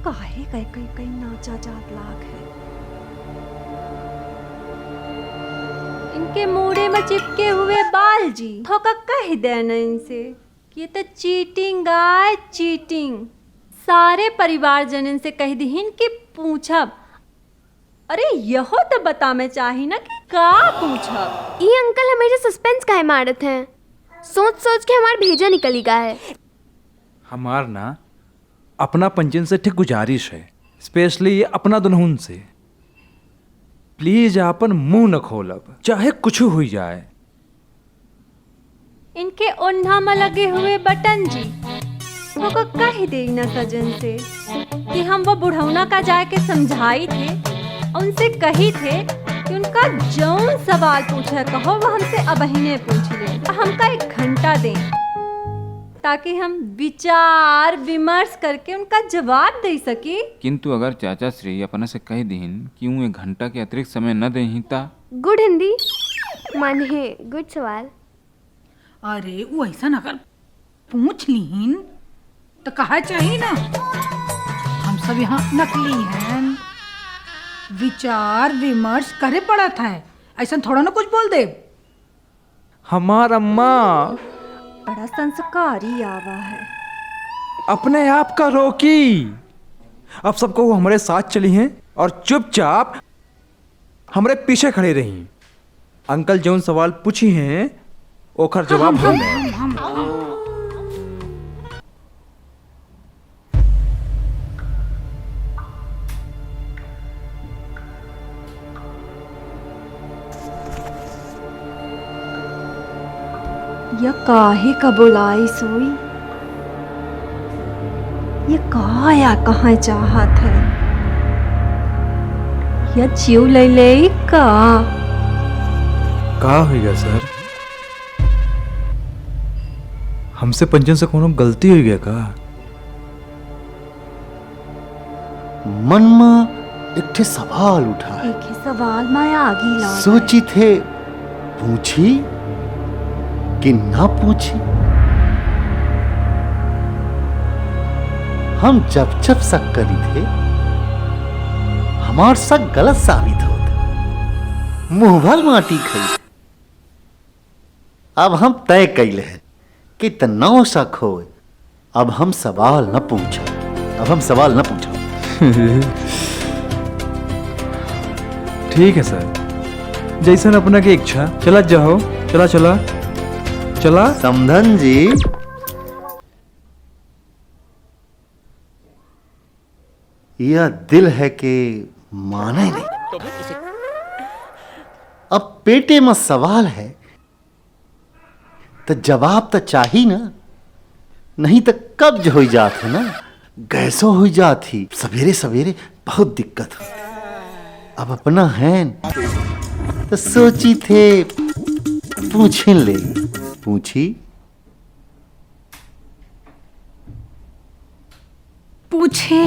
काहे कई कई कई नाचा जात लाग है। इनके मोड़े में चिपके हुए बाल जी थोका कह देना इनसे कि ये तो चीटिंग आए चीटिंग। सारे परिवार जनन से कह दीहिन कि पूछब। अरे यहो तो बता में चाही ना कि का पूछब। ये अंकल हमेशा सस्पेंस काहे मारत हैं? सोच सोच के हमार भेजा निकली गा है। हमार ना अपना पंजन से ठीक गुजारिश है, स्पेशली अपना दुल्हन से। प्लीज आपन मुंह न खोलब, चाहे कुछ हो जाए। इनके ओन्हा में लगे हुए बटन जी वो को कह दे न सजन से कि हम वो बुढ़ौना का जाके समझाई थे, उनसे कही थे कि उनका जौन सवाल पूछे कहो वो हमसे अबहिने पूछ ले, हमका 1 घंटा दें ताकि हम विचार विमर्श करके उनका जवाब दे सकी। किंतु अगर चाचा श्री अपने से कह दीन कि 1 घंटा के अतिरिक्त समय न देही ता? गुड हिंदी माने गुड सवाल। अरे वो ऐसा अगर पूछ लीन तो कहा चाहिए ना, हम सब यहाँ नकली हैं, विचार विमर्श करे पड़ा था, ऐसा थोड़ा ना कुछ बोल दे। हमार अम्मा बड़ा संस्कारी आवा है। अपने आप का रोकी। अब सबको वो हमारे साथ चली हैं और चुपचाप हमारे पीछे खड़े रही। अंकल जौन सवाल पूछी हैं ओखर जवाब हम या काहे का बुलाई सोई, ये काया कहाँ चाहत है, या जीव ले ले का हो गया सर? हमसे पंजन से कोनो गलती हो गया का? मन में एक ठे सवाल उठा है। एक ही सवाल मैं आगी ला सोची थे पूछी कि ना पूछी। हम जब जब शक करी थे हमार शक गलत साबित होते, मुंह भर माटी खाई। अब हम तय कैले हैं कि तनाव शक हो, अब हम सवाल न पूछो, अब हम सवाल न पूछो। ठीक है सर, जैसन अपना की इच्छा। चला जाओ, चला चला चला। समधन जी, यह दिल है कि माने नहीं। अब पेटे में सवाल है तो जवाब तो चाहिए ना, नहीं तो कब्ज हो जाती ना, गैसो हो जाती, सवेरे सवेरे बहुत दिक्कत हो। अब अपना है तो सोची थे पूछे ले। पूछी पूछे।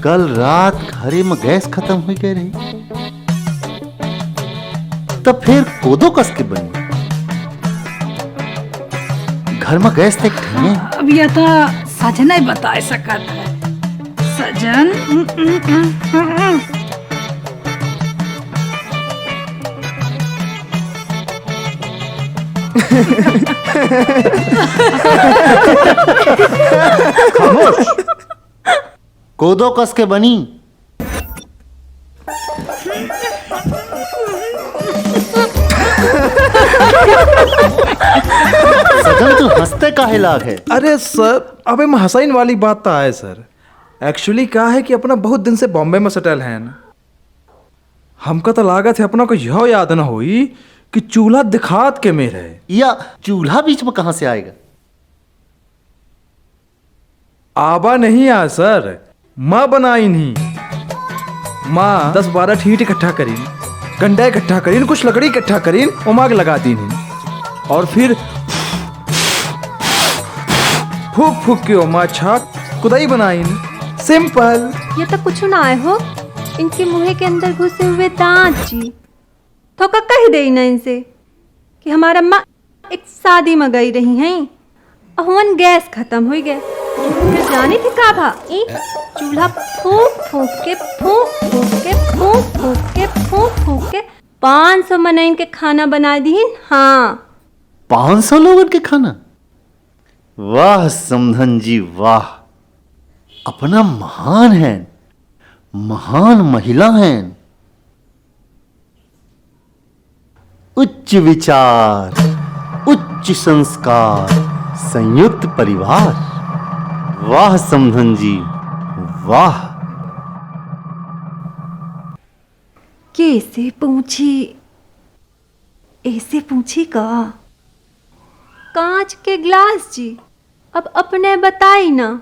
कल रात घरे में गैस खत्म हो गई रही, तो फिर कोदो कस के बनी। घर में गैस तक नहीं है। अब यह तो सजन ही बता सकत है। सजन खामोश। कोदो कस के बनी। सजन तू हंसते काहे लाग है? अरे सर, अबे में हंसाइन वाली बात तो है सर। एक्चुअली क्या है कि अपना बहुत दिन से बॉम्बे में सेटल है ना, हमका तो लागत है अपना को यह याद ना हुई कि चूल्हा दिखात के में रहे। या चूल्हा बीच में कहां से आएगा? आबा नहीं आ सर, माँ बनाई नहीं। माँ 10-12 ठीट इकट्ठा करी, गंडा इकट्ठा करी, कुछ लकड़ी इकट्ठा करी, उमाग लगा दी नहीं, और फिर फूक फूक के ओमा छाक कुदाई बनाई। सिंपल। ये तो कुछ ना आए हो, इनके मुंह के अंदर घुसे हुए दांत जी। तो कह दे ना इनसे कि हमारा अम्मा एक शादी में गई रही हैं, अहुन गैस खत्म हो गए। जाने थे का भा ई चूल्हा फूक फूक के फूक फूक के फूक फूक के फूक फूक के 500 मनइन के खाना बना दीन। हाँ 500 लोगन के खाना? वाह समधन जी वाह, अपना महान है, महान महिला हैं। उच्च विचार, उच्च संस्कार, संयुक्त परिवार। वाह समधन जी वाह। कैसे पूछी, ऐसे पूछी का? कांच के ग्लास जी, अब अपने बताई ना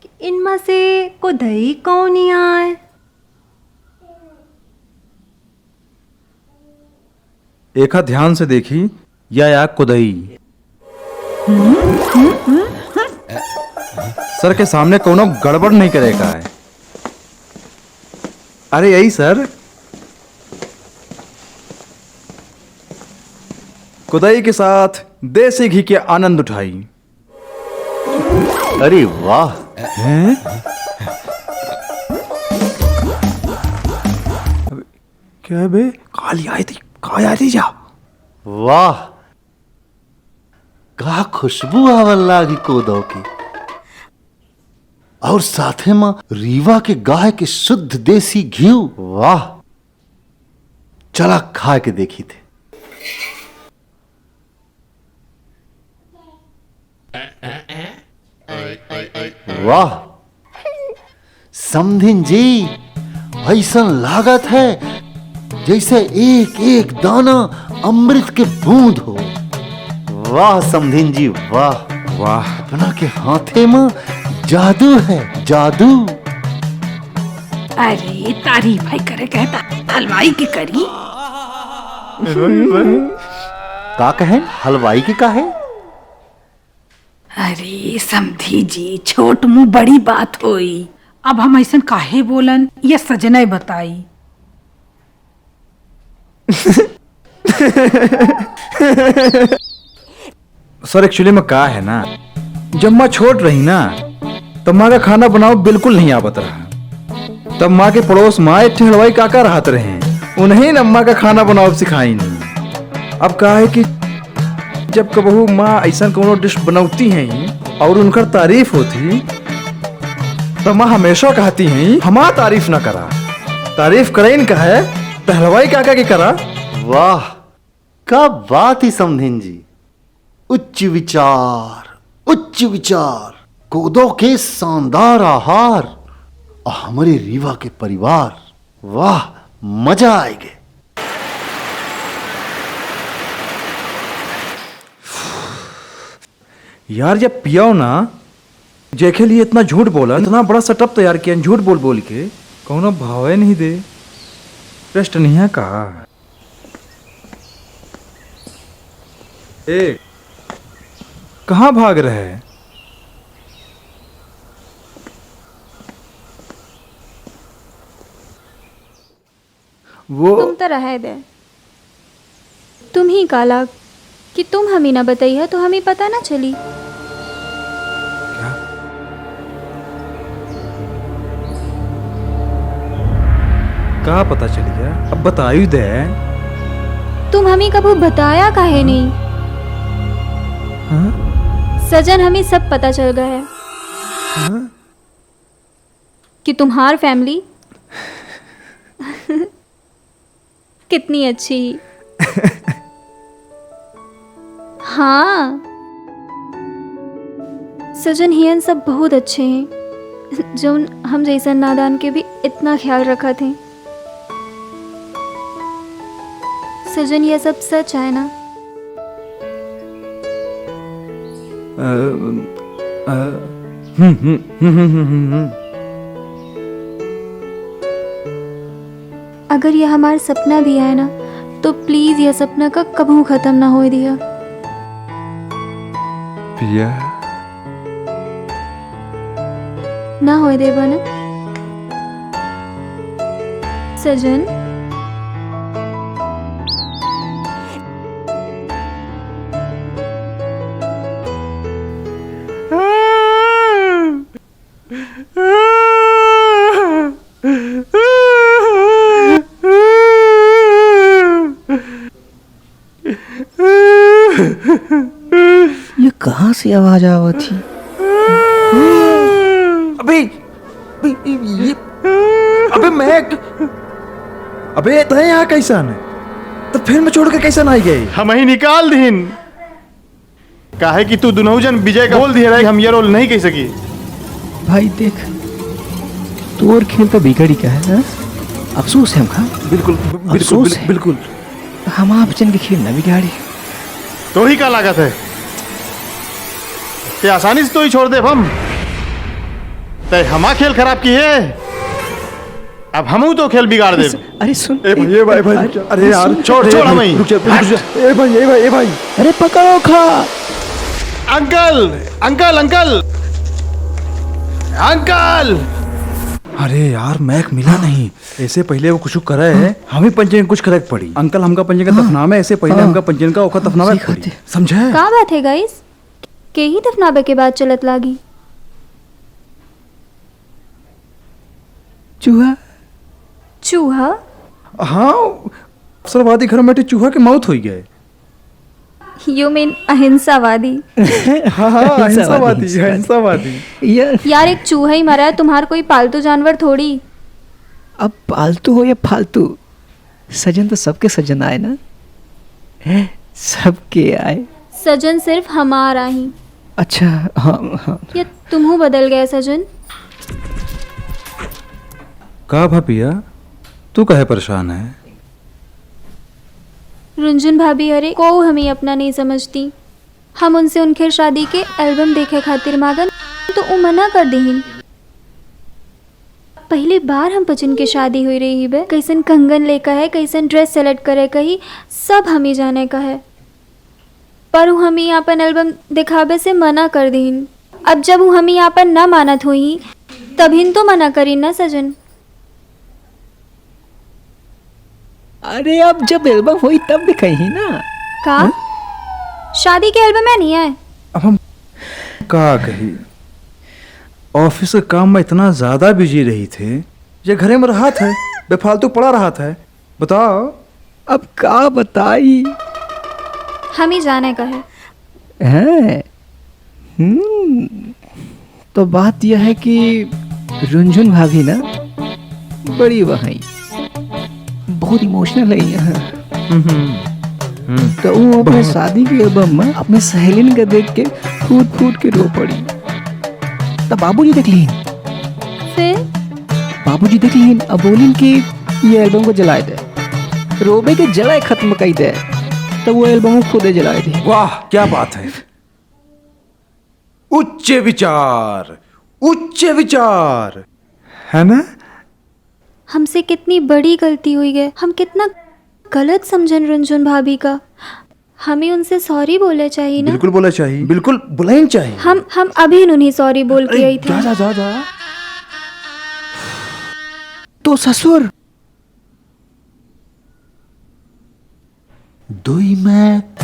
कि इनमें से को दही कौन ही आए। एका ध्यान से देखी या कुदई। सर के सामने कोनो गड़बड़ नहीं करेगा है। अरे यही सर, कुदाई के साथ देसी घी के आनंद उठाई। अरे वाह, हैं? क्या बे, काली आई थी, कहा आई थी जा? वाह, का खुशबू आवल लागी कोदो की, और साथे में रीवा के गाय के शुद्ध देसी घी। वाह, चला खा के देखी थे। वाह समधिन जी, ऐसा लागत है जैसे एक एक दाना अमृत के बूंद हो। वाह समधिन जी वाह वाह, अपना के हाथे में जादू है, जादू। अरे तारीफ भाई करे कहता हलवाई की करी। का कहे हलवाई की का है? अरे समधी जी, छोट मुंह बड़ी बात होई। अब हम ऐसा काहे बोलन, ये सजने बताई। सर एक्चुअली में का है ना, जब माँ छोट रही ना तब माँ का खाना बनाओ बिल्कुल नहीं आवत रहा। तब माँ के पड़ोस माँ एक हलवाई काका रहते रहे, उन्हें अम्मा का खाना बनाओ सिखाई नहीं। अब का है कि जब कबहू माँ ऐसा कोनो डिश बनौती हैं और उनकर तारीफ होती तो माँ हमेशा कहती हैं हमारा तारीफ ना करा, तारीफ करे इनका है तो हलवाई काका की करा। वाह, का बात ही समधिन जी। उच्च विचार, उच्च विचार, कोदो के शानदार आहार और हमारे रीवा के परिवार। वाह, मजा आएगा। यार जब पियाओ ना, जेके लिए इतना झूठ बोला, इतना बड़ा सेटअप तैयार किया झूठ बोल बोल के, कौनो भावे नहीं दे, रेस्ट नहीं है कहा। ए, कहाँ भाग रहे हैं? वो तुम तो रहे दे, तुम ही काला कि तुम हमें ना बताइए तो हमें पता ना चली। क्या? कहाँ पता चल गया? अब बतायू दे। तुम हमें कभी बताया काहे नहीं? हाँ? सजन, हमें सब पता चल गया है हाँ? कि तुम्हार फैमिली कितनी अच्छी। हाँ सजन, हियन सब बहुत अच्छे हैं, जो हम जैसा नादान के भी इतना ख्याल रखा थे। सजन, ये सब सच है ना? अगर यह हमारा सपना भी है ना, तो प्लीज यह सपना का कभी खत्म ना हो दिया। पिया ना हो देबा ना सजन? कहाँ से आवाज आवत थी? अबे ये अबे मैं अबे तय यहाँ कैसा है? तो फिर मैं छोड़ के कैसा ना आई गई? हम ही निकाल दीन। काहे कि तू दुनहुजन विजय का बोल दिया रहा हम ये रोल नहीं कह सकी। भाई देख, तोर खेल तो बिगड़ी क्या है हा? अफसोस है हमका। बिल्कुल अफसोस है। बिल्कुल। हम आपचन के खेल न बिगाड़ी। तो ही का लागत है ते आसानी से तो ही छोड़ दे हम। ते हमा खेल खराब की है, अब हम तो खेल बिगाड़ दे। अरे सुन, ये भाई अरे यार छोड़ हम ही। रुक जा। ए भाई अरे पकड़ो खा। Uncle uncle uncle uncle. अरे यार मैक मिला नहीं। ऐसे पहले वो कुछ करे है, हम ही पंचन कुछ करक पड़ी। अंकल हमका पंचन का तफनामे ऐसे पहले हमका पंचन का ओखा तफनामे पड़ी। समझे? का बात है गाइस? के ही दफनाबे के बाद चलत लागी। चूहा चूहा? हाँ, सर्वादी घर में चूहा की मौत हुई गए। यू मीन अहिंसावादी? हाँ अहिंसावादी। यार एक चूहा ही मरा है, तुम्हार कोई पालतू जानवर थोड़ी। अब पालतू हो या फालतू, सजन तो सबके सजन आए ना। सबके आए। सजन सिर्फ हमारा ही। अच्छा हाँ। या तुम बदल गए सजन? का भापिया तू कहे परेशान है? रुंझुन भाभी अरे को हमें अपना नहीं समझती। हम उनसे उनके शादी के एल्बम देखे खातिर मांगन तो वो मना कर दीन। पहली बार हम पचन के शादी हुई रही बे, कैसन कंगन लेकर है, कैसन ड्रेस सेलेक्ट करे कही, सब हम ही जाने का है। पर हम ही अपन एल्बम दिखावे से मना कर दीन। अब जब हम ही अपन ना मानत हुई तभी तो मना करी ना सजन। अरे अब जब एल्बम हुई तब दिखाई ना। का शादी के एल्बम में नहीं है? अब हम का कही, ऑफिस के काम में इतना ज्यादा बिजी रही थे, ये घरे में रहा था बेफालतू पड़ा रहा था। बताओ अब का बताई। हम ही जाने का है। हैं? तो बात यह है कि रुंझुन भाभी ना बड़ी वहाई बहुत इमोशनल है यहाँ। तो वो अपने शादी के एल्बम में अपने सहेलिन के देख के फूट फूट के रो पड़ी। तब बाबूजी देख लीन। फिर बाबूजी देख लीन अब बोलिन कि ये एल्बम को जलाए दे, रोबे के जलाए खत्म कर दे। तो वो एल्बम को खुदे जलाए दी। वाह क्या बात है। उच्च विचार है ना? हमसे कितनी बड़ी गलती हुई है, हम कितना गलत समझन रुंझुन भाभी का। हमें उनसे सॉरी बोले चाहिए ना। बिल्कुल बोला चाहिए, बिल्कुल बुलाइन चाहिए। हम अभी उन्हें सॉरी बोल के आई थी। जा तो ससुर दुई मैक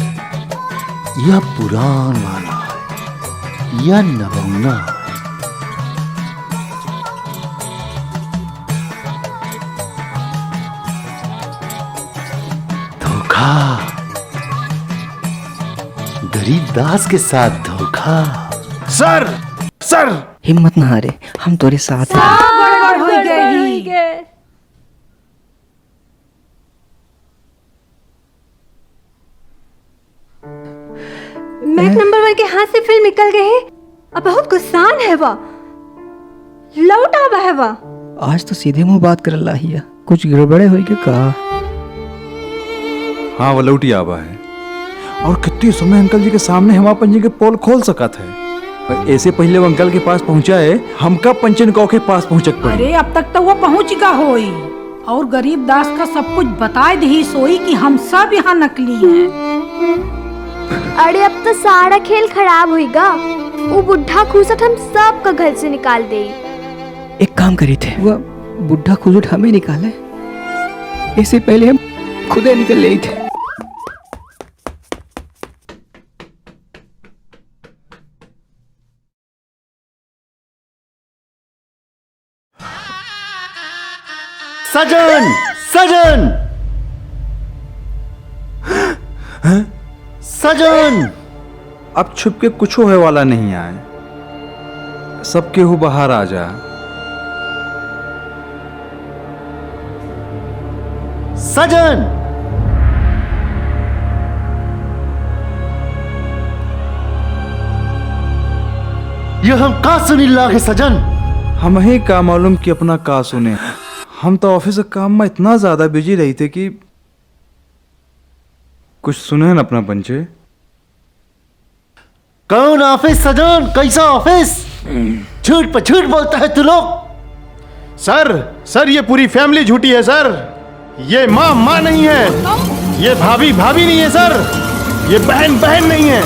या पुरान वाला है या नवौना है। धोखा, गरीब दास के साथ धोखा। सर हिम्मत ना हारे, हम तोरे साथ हैं। गड़बड़ हो गई। मैक नंबर 1 के हाथ से फिल्म निकल गए है। अब बहुत गुस्सान है वा, लौट आवा है वा। आज तो सीधे मुंह बात कर ला हिया, कुछ गड़बड़े हुई के का? हाँ वो लौटी आवा है। और कितनी समय अंकल जी के सामने हम अपन जी के पोल खोल सका थे। और ऐसे पहले वो अंकल के पास पहुंचा है, हमका पंचन कौ के पास पहुंचक पड़ी। अरे अब तक तो वो पहुंच का होई और गरीब दास का सब कुछ बताए दही सोई कि हम सब यहाँ नकली हैं। अरे अब तो सारा खेल खराब होगा। वो बुढ़ा खूसट हम सब का घर से निकाल दे। एक काम करी थे, वो बुढ़ा खुजूट हमें निकाले, इससे पहले हम खुदे निकल ले थे। सजन सजन सजन अब छुप के कुछ होए वाला नहीं आए, सब केहू बाहर आ जा। सजन, ये हम का सुनी लागे सजन? हम ही का मालूम कि अपना का सुने। हम तो ऑफिस के काम में इतना ज्यादा बिजी रही थे कि कुछ सुने न अपना पंचे। कौन ऑफिस सजन? कैसा ऑफिस? झूठ पर झूठ बोलता है तू लोग। सर ये पूरी फैमिली झूठी है सर। ये माँ नहीं है, ये भाभी नहीं है सर, ये बहन नहीं है,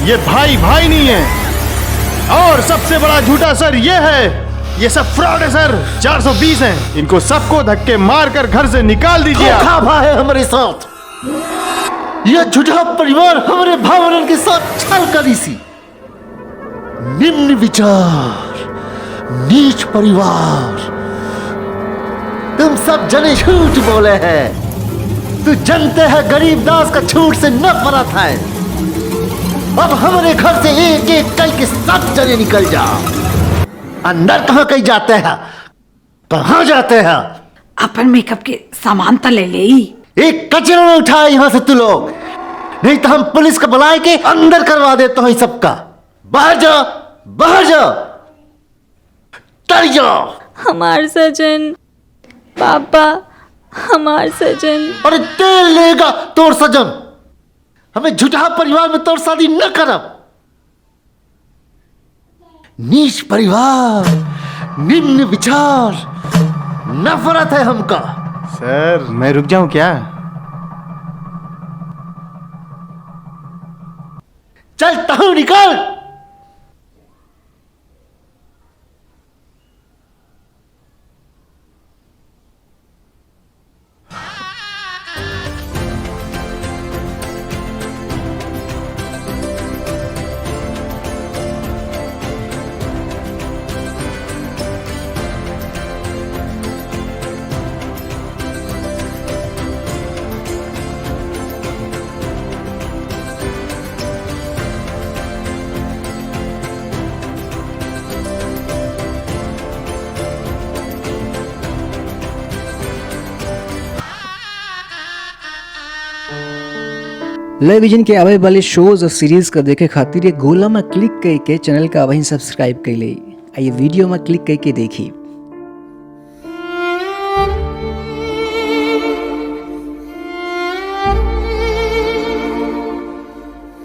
ये भाई नहीं है, और सबसे बड़ा झूठा सर ये है, ये सब फ्रॉड है सर। 420 हैं, इनको सबको धक्के मारकर घर से निकाल दीजिए। धोखा भा है हमारे साथ। यह झूठा परिवार हमारे भावनन के साथ छल करी सी। निम्न विचार, नीच परिवार, तुम सब जने झूठ बोले हैं। तू जानते हैं गरीब दास का झूठ से नफरत है। अब हमारे घर से एक एक कई के 7 जने निकल जा। अंदर कहाँ कहीं जाते हैं? कहाँ जाते हैं? अपन मेकअप के सामान तो ले ले। एक कचरा न उठाए यहाँ से तू लोग, नहीं तो हम पुलिस को बुलाए के अंदर करवा देते हैं सबका। बाहर जा, बाहर जा, तर जाओ। हमार सजन, पापा, हमार सजन। अरे तेल लेगा तोर सजन। हमें झूठा परिवार में तोर शादी न करब। नीच परिवार, निम्न विचार, नफरत है हमका। सर मैं रुक जाऊं क्या? चलता हूं, निकल। लय विजन के आवे वाले शोज और सीरीज का देखे खातिर ये गोला में क्लिक करके चैनल का वहीं सब्सक्राइब कर ले। आइए वीडियो में क्लिक करके देखिए।